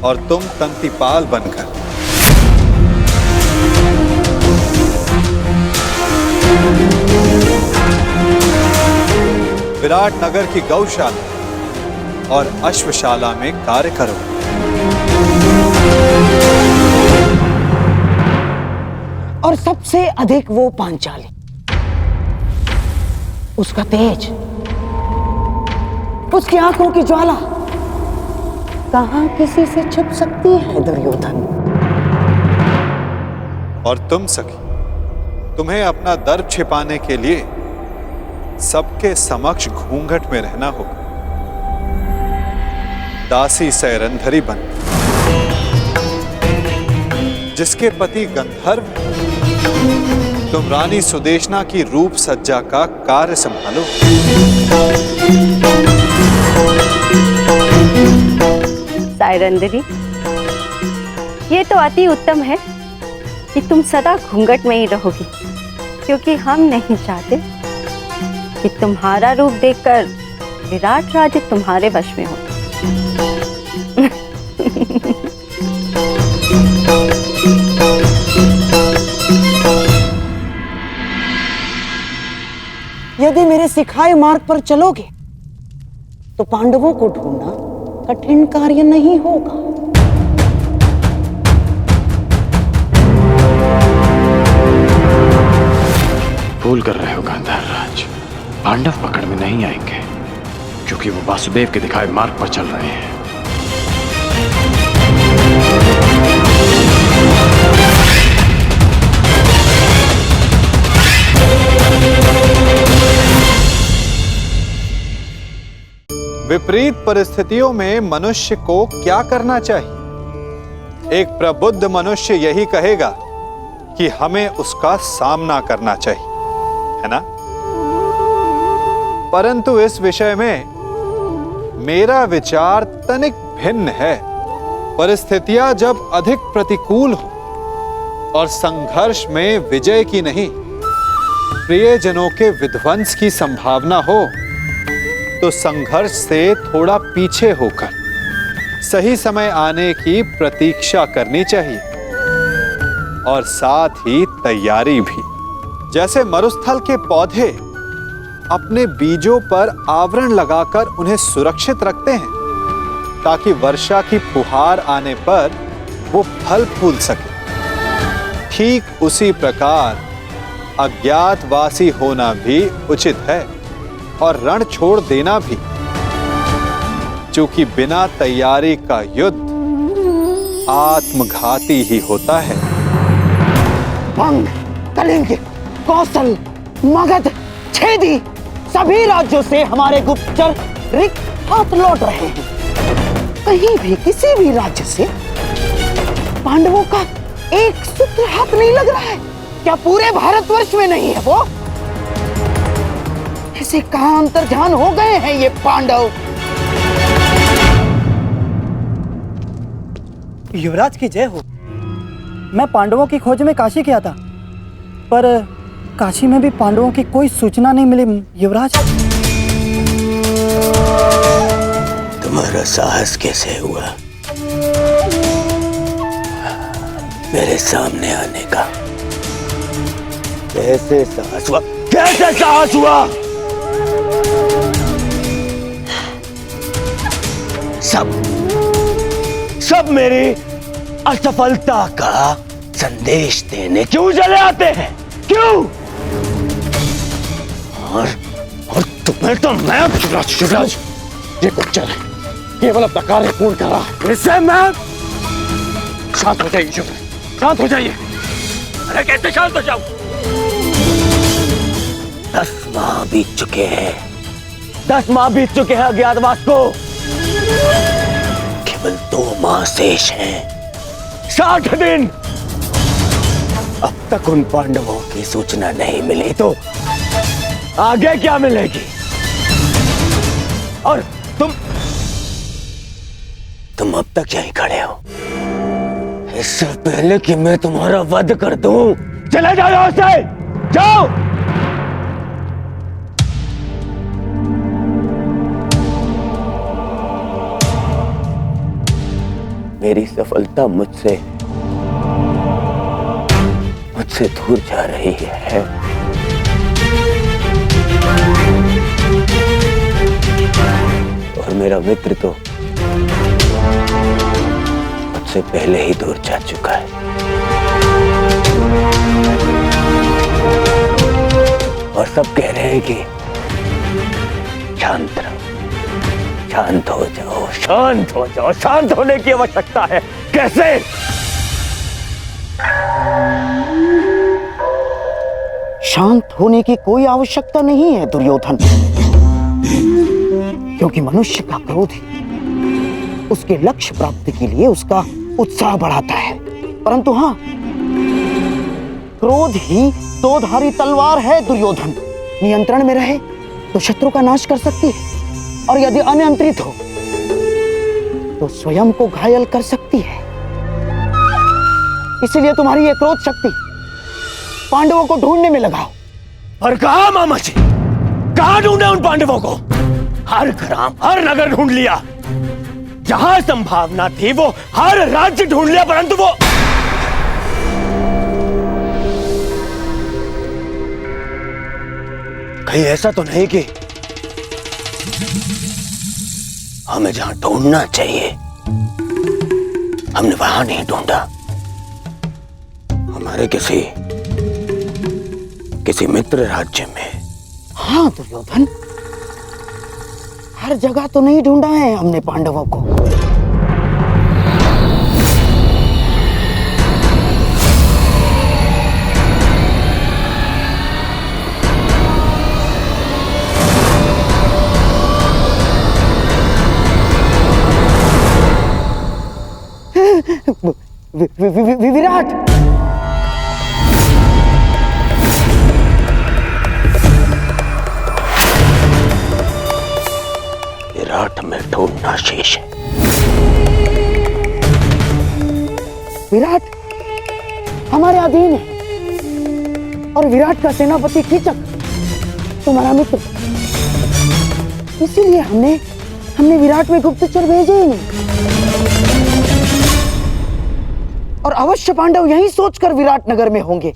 और तुम तंतिपाल बनकर विराट नगर की गौशाला और अश्वशाला में कार्य करो। और सबसे अधिक वो पांचाली, उसका तेज, उसकी आंखों की ज्वाला कहां किसी से छिप सकती है दुर्योधन? और तुम सखी, तुम्हें अपना दर्प छिपाने के लिए सबके समक्ष घूंघट में रहना होगा। दासी सैरंधरी बन, जिसके पति गंधर्व तुम रानी सुदेशना की रूप सज्जा का कार्य संभालो। सायरंदरी, ये तो अति उत्तम है कि तुम सदा घूंघट में ही रहोगी, क्योंकि हम नहीं चाहते कि तुम्हारा रूप देखकर विराट राज्य तुम्हारे वश में हो। यदि मेरे सिखाए मार्ग पर चलोगे तो पांडवों को ढूंढना कठिन कार्य नहीं होगा। भूल कर रहे हो गांधार राज, पांडव पकड़ में नहीं आएंगे, क्योंकि वो वासुदेव के दिखाए मार्ग पर चल रहे हैं। विपरीत परिस्थितियों में मनुष्य को क्या करना चाहिए? एक प्रबुद्ध मनुष्य यही कहेगा कि हमें उसका सामना करना चाहिए, है ना? परंतु इस विषय में मेरा विचार तनिक भिन्न है। परिस्थितियां जब अधिक प्रतिकूल हो और संघर्ष में विजय की नहीं, प्रियजनों के विध्वंस की संभावना हो, तो संघर्ष से थोड़ा पीछे होकर सही समय आने की प्रतीक्षा करनी चाहिए और साथ ही तैयारी भी। जैसे मरुस्थल के पौधे अपने बीजों पर आवरण लगाकर उन्हें सुरक्षित रखते हैं ताकि वर्षा की फुहार आने पर वो फल फूल सके, ठीक उसी प्रकार अज्ञातवासी होना भी उचित है और रण छोड़ देना भी, क्योंकि बिना तैयारी का युद्ध आत्मघाती ही होता है। भंग, कलिंग, कौशल, मगध, छेदी सभी राज्यों से हमारे गुप्तचर रिक्त हाथ लौट रहे हैं। कहीं भी किसी भी राज्य से पांडवों का एक सूत्र हाथ नहीं लग रहा है। क्या पूरे भारतवर्ष में नहीं है वो? इसे कहां अंतर्ध्यान हो गए हैं ये पांडव? युवराज की जय हो। मैं पांडवों की खोज में काशी गया था, पर काशी में भी पांडवों की कोई सूचना नहीं मिली युवराज। तुम्हारा साहस कैसे हुआ मेरे सामने आने का? कैसे साहस हुआ? कैसे साहस हुआ? सब मेरी असफलता का संदेश देने क्यों चले आते हैं? क्यों? और तुम्हें तो मैं युवराज, ये गुप्तचर है, केवल अपना कार्य पूर्ण कर रहा है। इससे मैं शांत हो जाइए, शांत हो जाइए। अरे कैसे शांत हो जाऊं? 10 माह बीत चुके हैं, 10 माह बीत चुके हैं अज्ञातवास को। केवल 2 माह शेष हैं, 60 दिन। अब तक उन पांडवों की सूचना नहीं मिली तो आगे क्या मिलेगी? और तुम अब तक यहीं खड़े हो, इससे पहले कि मैं तुम्हारा वध कर दूं। चले जाओ यहां से, जाओ। मेरी सफलता मुझसे दूर जा रही है। और मेरा मित्र तो मुझसे पहले ही दूर जा चुका है। और सब कह रहे हैं कि शांत रहो, शांत हो जाओ, शांत हो जाओ। शांत होने की आवश्यकता है। कैसे? शांत होने की कोई आवश्यकता नहीं है दुर्योधन, क्योंकि मनुष्य का क्रोध ही उसके लक्ष्य प्राप्ति के लिए उसका उत्साह बढ़ाता है। परंतु हाँ, क्रोध ही दो धारी तलवार है दुर्योधन। नियंत्रण में रहे तो शत्रु का नाश कर सकती है, और यदि अनियंत्रित हो तो स्वयं को घायल कर सकती है। इसलिए तुम्हारी ये क्रोध शक्ति पांडवों को ढूंढने में लगाओ। और कहा मामा जी, कहां ढूंढे उन पांडवों को? हर ग्राम, हर नगर ढूंढ लिया, जहां संभावना थी वो हर राज्य ढूंढ लिया, परंतु वो कहीं ऐसा तो नहीं कि हमें जहां ढूंढना चाहिए हमने वहां नहीं ढूंढा। हमारे किसी मित्र राज्य में। हाँ दुर्योधन, हर जगह तो नहीं ढूंढा है हमने पांडवों को। विराट, विराट में ढूंढना शेष है। विराट हमारे अधीन है, और विराट का सेनापति कीचक तुम्हारा मित्र। इसीलिए हमने विराट में गुप्तचर भेजे ही नहीं। और अवश्य पांडव यही सोचकर विराट नगर में होंगे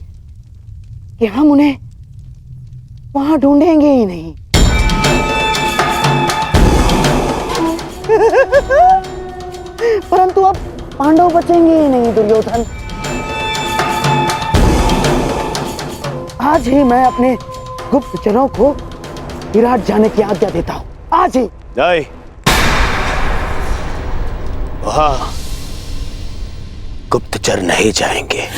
कि हम उन्हें वहां ढूंढेंगे ही नहीं। परंतु अब पांडव बचेंगे ही नहीं दुर्योधन। आज ही मैं अपने गुप्तचरों को विराट जाने की आज्ञा देता हूं, आज ही। नहीं, वहां गुप्तचर नहीं जाएंगे।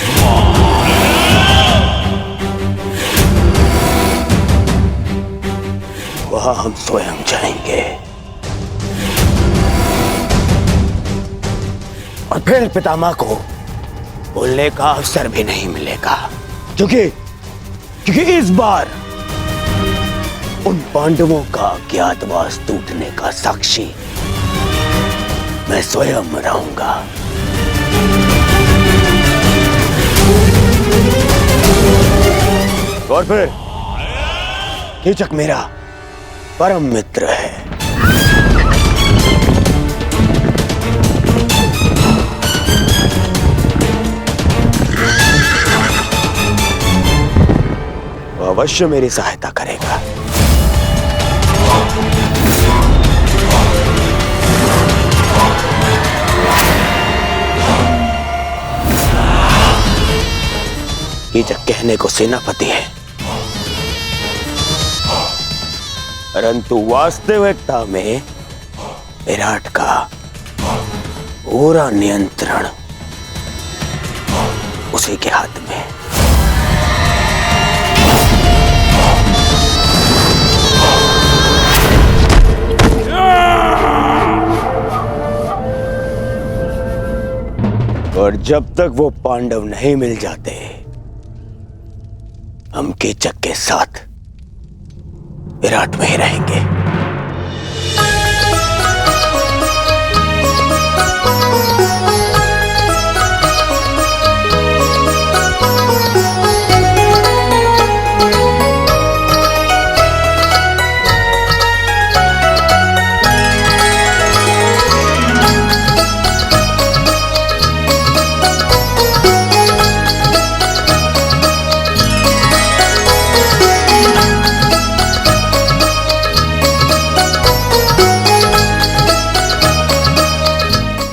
वहां हम स्वयं जाएंगे, और फिर पितामह को बोलने का अवसर भी नहीं मिलेगा, क्योंकि इस बार उन पांडवों का अज्ञातवास टूटने का साक्षी मैं स्वयं रहूंगा। और फिर कीचक मेरा परम मित्र है। वो अवश्य मेरी सहायता करेगा। कीचक कहने को सेनापति है, परंतु वास्तविकता में विराट का पूरा नियंत्रण उसी के हाथ में है। और जब तक वो पांडव नहीं मिल जाते, हम कीचक के साथ विराट में ही रहेंगे।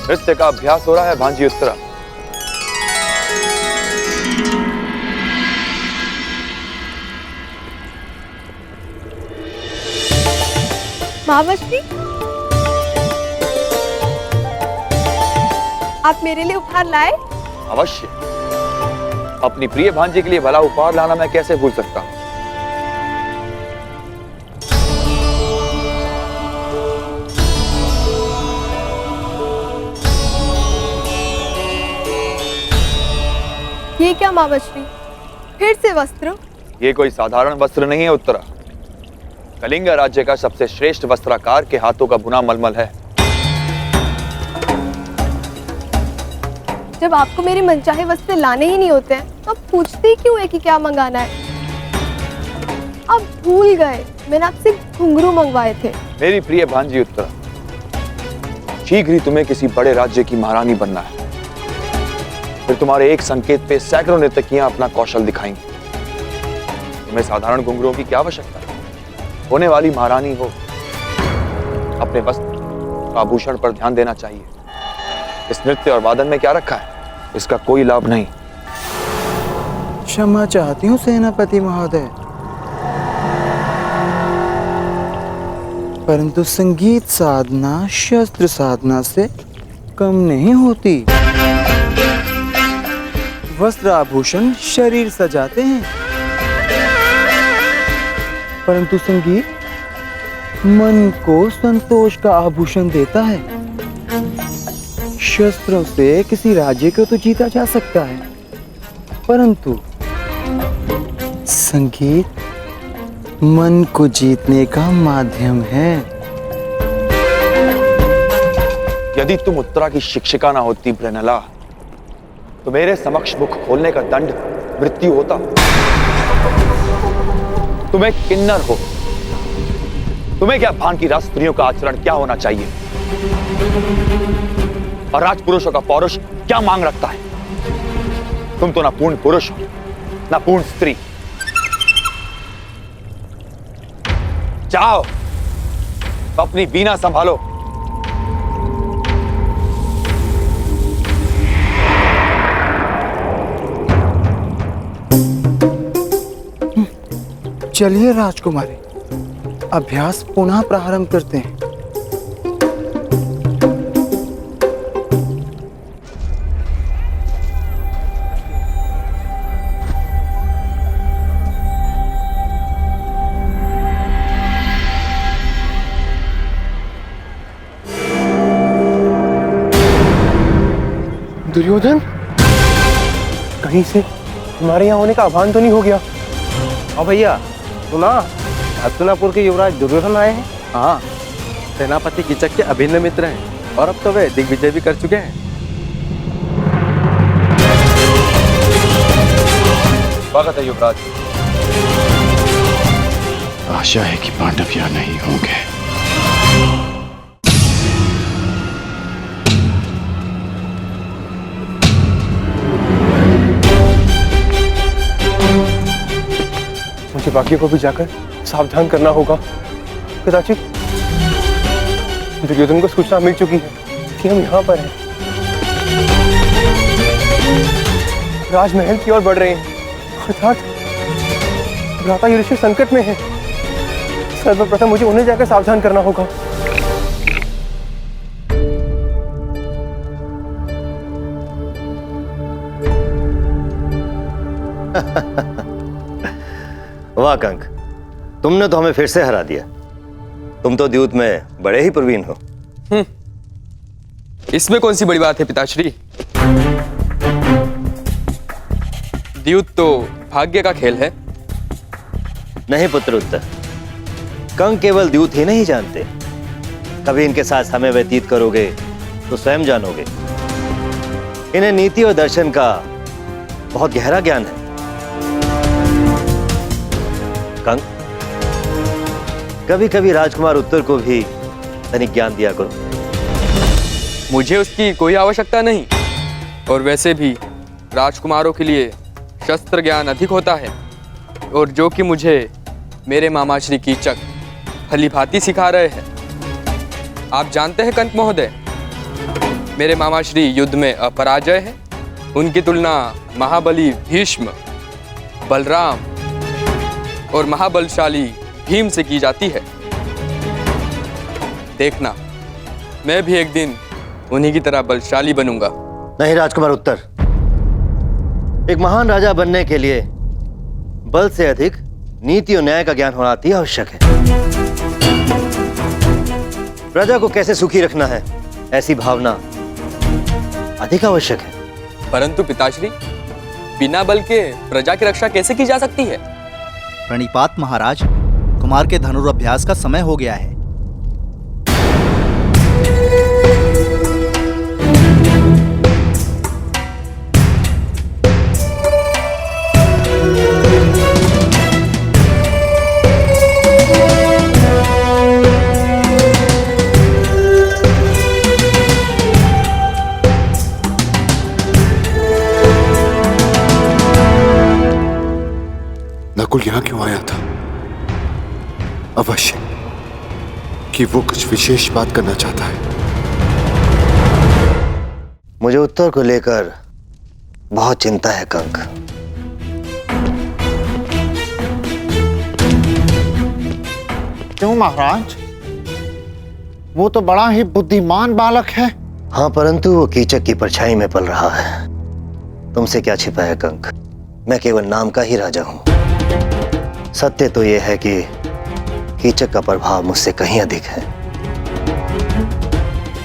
नृत्य का अभ्यास हो रहा है भांजी उत्तरा। महावश्री, आप मेरे लिए उपहार लाए? अवश्य, अपनी प्रिय भांजी के लिए भला उपहार लाना मैं कैसे भूल सकता हूं। ये क्या महावश्री, फिर से वस्त्र? ये कोई साधारण वस्त्र नहीं है उत्तरा। कलिंग राज्य का सबसे श्रेष्ठ वस्त्राकार के हाथों का बुना मलमल है। जब आपको मेरे मनचाहे वस्त्र लाने ही नहीं होते हैं तो आप पूछते ही क्यों है कि क्या मंगाना है? आप भूल गए मैंने आपसे घुंघरू मंगवाए थे। मेरी प्रिय भांजी उत्तरा, शीघ्र ही तुम्हें किसी बड़े राज्य की महारानी बनना है। फिर तुम्हारे एक संकेत पे सैकड़ों नर्तकियां अपना कौशल दिखाएंगी। तुम्हें साधारण घुंघरुओं की क्या आवश्यकता है? होने वाली महारानी हो, अपने वस्त्र आभूषण पर ध्यान देना चाहिए। इस नृत्य और वादन में क्या रखा है? इसका कोई लाभ नहीं। क्षमा चाहती हूँ सेनापति महोदय, परंतु संगीत साधना शस्त्र साधना से कम नहीं होती। वस्त्र आभूषण शरीर सजाते हैं, परंतु संगीत मन को संतोष का आभूषण देता है। शस्त्रों से किसी राज्य को तो जीता जा सकता है, परंतु संगीत मन को जीतने का माध्यम है। यदि तुम उत्तरा की शिक्षिका ना होती ब्रनला, तो मेरे समक्ष मुख खोलने का दंड मृत्यु होता। तुम एक किन्नर हो, तुम्हें क्या भान की राज स्त्रियों का आचरण क्या होना चाहिए और राजपुरुषों का पौरुष क्या मांग रखता है? तुम तो ना पूर्ण पुरुष हो ना पूर्ण स्त्री। जाओ अपनी वीणा संभालो। चलिए राजकुमारी, अभ्यास पुनः प्रारंभ करते हैं। दुर्योधन, कहीं से हमारे यहाँ होने का आह्वान तो नहीं हो गया? हाँ भैया, सुना हस्तिनापुर के युवराज दुर्योधन आए हैं। हाँ, सेनापति कीचक के अभिन्न मित्र हैं और अब तो वे दिग्विजय भी कर चुके हैं। स्वागत है युवराज। आशा है कि पांडव यहाँ नहीं होंगे। मुझे बाकी को भी जाकर सावधान करना होगा। कदाचित दुर्योधन को सूचना मिल चुकी है कि हम यहाँ पर हैं। राजमहल की ओर बढ़ रहे हैं, अर्थात भ्राता युधिष्ठिर संकट में है। सर्वप्रथम मुझे उन्हें जाकर सावधान करना होगा। वाह कंक, तुमने तो हमें फिर से हरा दिया। तुम तो द्यूत में बड़े ही प्रवीण हो। इसमें कौन सी बड़ी बात है पिताश्री? द्यूत तो भाग्य का खेल है। नहीं पुत्र उत्तर, कंक केवल द्यूत ही नहीं जानते, कभी इनके साथ समय व्यतीत करोगे तो स्वयं जानोगे। इन्हें नीति और दर्शन का बहुत गहरा ज्ञान है। कंक, कभी कभी राजकुमार उत्तर को भी तनिक ज्ञान दिया करो। मुझे उसकी कोई आवश्यकता नहीं, और वैसे भी राजकुमारों के लिए शस्त्र ज्ञान अधिक होता है, और जो कि मुझे मेरे मामा श्री कीचक भली भांति सिखा रहे हैं। आप जानते हैं कंक महोदय, मेरे मामा श्री युद्ध में अपराजय है। उनकी तुलना महाबली भीष्म, बलराम और महाबलशाली भीम से की जाती है। देखना, मैं भी एक दिन उन्हीं की तरह बलशाली बनूंगा। नहीं राजकुमार उत्तर, एक महान राजा बनने के लिए बल से अधिक नीति और न्याय का ज्ञान होना अति आवश्यक है। प्रजा को कैसे सुखी रखना है, ऐसी भावना अधिक आवश्यक है। परंतु पिताश्री, बिना बल के प्रजा की रक्षा कैसे की जा सकती है? प्रणिपात महाराज, कुमार के धनुर्अभ्यास का समय हो गया है। नकुल यहां क्यों आया था? अवश्य कि वो कुछ विशेष बात करना चाहता है। मुझे उत्तर को लेकर बहुत चिंता है कंक। क्यों महाराज? वो तो बड़ा ही बुद्धिमान बालक है। हाँ, परंतु वो कीचक की परछाई में पल रहा है। तुमसे क्या छिपा है कंक? मैं केवल नाम का ही राजा हूं। सत्य तो यह है कि कीचक का प्रभाव मुझसे कहीं अधिक है।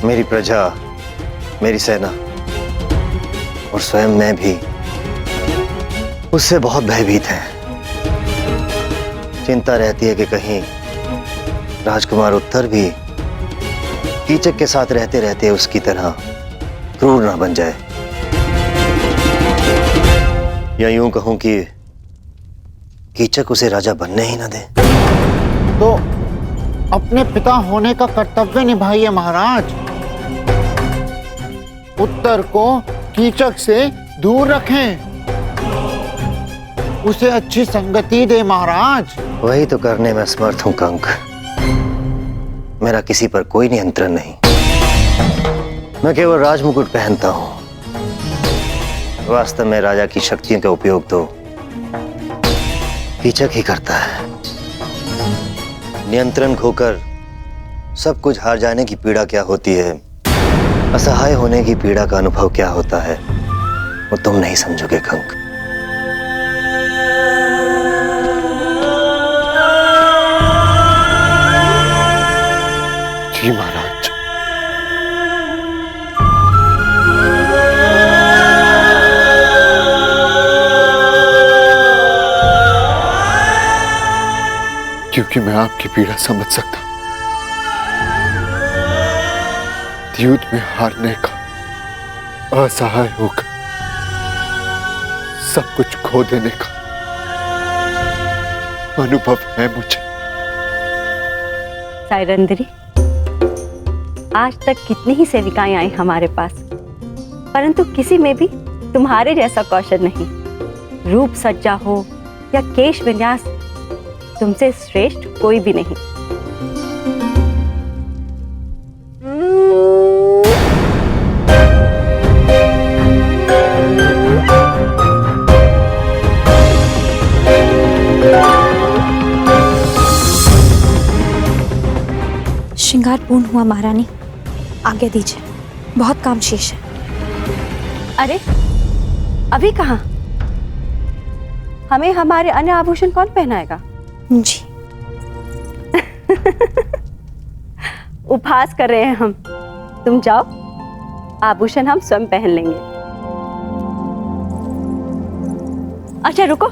मेरी प्रजा, मेरी सेना और स्वयं मैं भी उससे बहुत भयभीत हैं। चिंता रहती है कि कहीं राजकुमार उत्तर भी कीचक के साथ रहते रहते उसकी तरह क्रूर ना बन जाए, या यूं कहूं कि कीचक उसे राजा बनने ही ना दे। तो अपने पिता होने का कर्तव्य निभाइए महाराज। उत्तर को कीचक से दूर रखें, उसे अच्छी संगति दे महाराज। वही तो करने में समर्थ हूं कंक। मेरा किसी पर कोई नियंत्रण नहीं। मैं केवल राजमुकुट पहनता हूं। वास्तव में राजा की शक्तियों का उपयोग तो कीचक ही करता है। नियंत्रण खोकर सब कुछ हार जाने की पीड़ा क्या होती है, असहाय होने की पीड़ा का अनुभव क्या होता है, वो तुम नहीं समझोगे कंक। जी महाराज। क्योंकि मैं आपकी पीड़ा समझ सकता हूं। युद्ध में हारने का, असहाय होकर सब कुछ खो देने का अनुभव है मुझे। सायरंदरी, आज तक कितनी ही सेविकाएं आई हमारे पास, परंतु किसी में भी तुम्हारे जैसा कौशल नहीं। रूप सज्जा हो या केश विन्यास, तुमसे श्रेष्ठ कोई भी नहीं। श्रृंगार पूर्ण हुआ महारानी, आज्ञा दीजिए, बहुत काम शेष है। अरे अभी कहाँ? हमें हमारे अन्य आभूषण कौन पहनाएगा? जी। उपहास कर रहे हैं हम। तुम जाओ, आभूषण हम स्वयं पहन लेंगे। अच्छा रुको,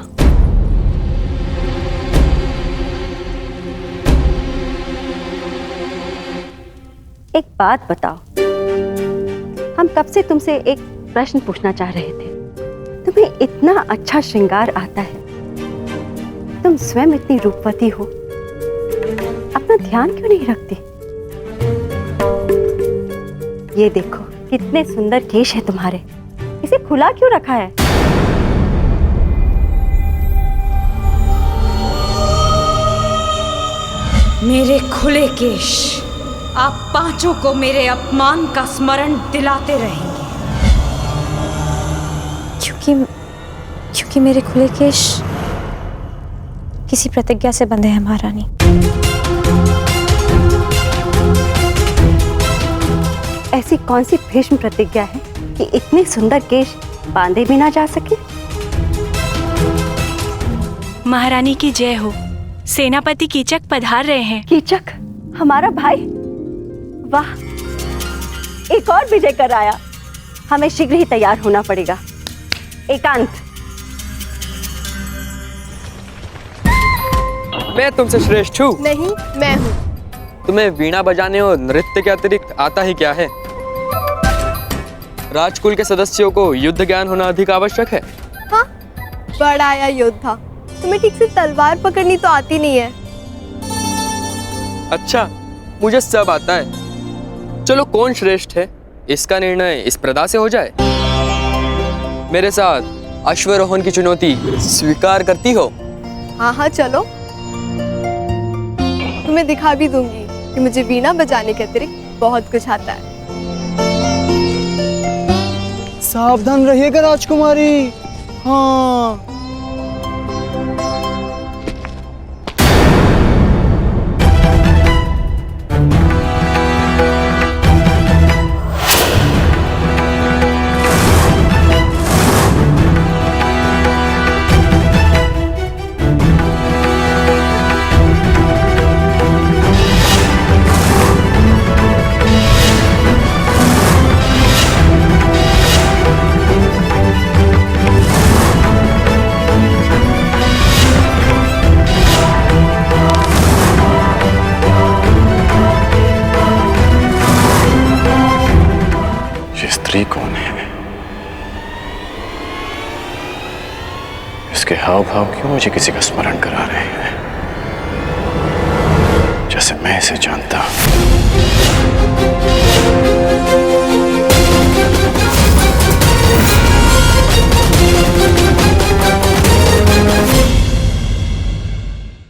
एक बात बताओ। हम कब से तुमसे एक प्रश्न पूछना चाह रहे थे। तुम्हें इतना अच्छा श्रृंगार आता है, तुम स्वयं इतनी रूपवती हो, अपना ध्यान क्यों नहीं रखती? ये देखो कितने सुंदर केश है तुम्हारे, इसे खुला क्यों रखा है? मेरे खुले केश आप पांचों को मेरे अपमान का स्मरण दिलाते रहेंगे। क्योंकि मेरे खुले केश किसी प्रतिज्ञा से बंधे हैं महारानी। ऐसी कौन सी भीष्म प्रतिज्ञा है कि इतने सुंदर केश बांधे भी ना जा सके? महारानी की जय हो। सेनापति कीचक पधार रहे हैं। कीचक हमारा भाई? वाह, एक और विजय कर आया। हमें शीघ्र ही तैयार होना पड़ेगा। एकांत, मैं तुमसे श्रेष्ठ हूँ? नहीं, मैं हूँ। तुम्हें वीणा बजाने और नृत्य के अतिरिक्त आता ही क्या है? राजकुल के सदस्यों को युद्ध ज्ञान होना अधिक आवश्यक है। हाँ, बड़ा आया योद्धा, तुम्हें ठीक से तलवार पकड़नी तो आती नहीं है। अच्छा, मुझे सब आता है। चलो कौन श्रेष्ठ है इसका निर्णय इस प्रदा से हो जाए। मेरे साथ अश्वरोहण की चुनौती स्वीकार करती हो? हाँ हाँ चलो, तुम्हें दिखा भी दूंगी कि मुझे वीणा बजाने के अतिरिक्त बहुत कुछ आता है। सावधान रहिएगा राजकुमारी। हाँ। स्त्री कौन है? इसके हाव भाव क्यों मुझे किसी का स्मरण करा रहे हैं, जैसे मैं इसे जानता।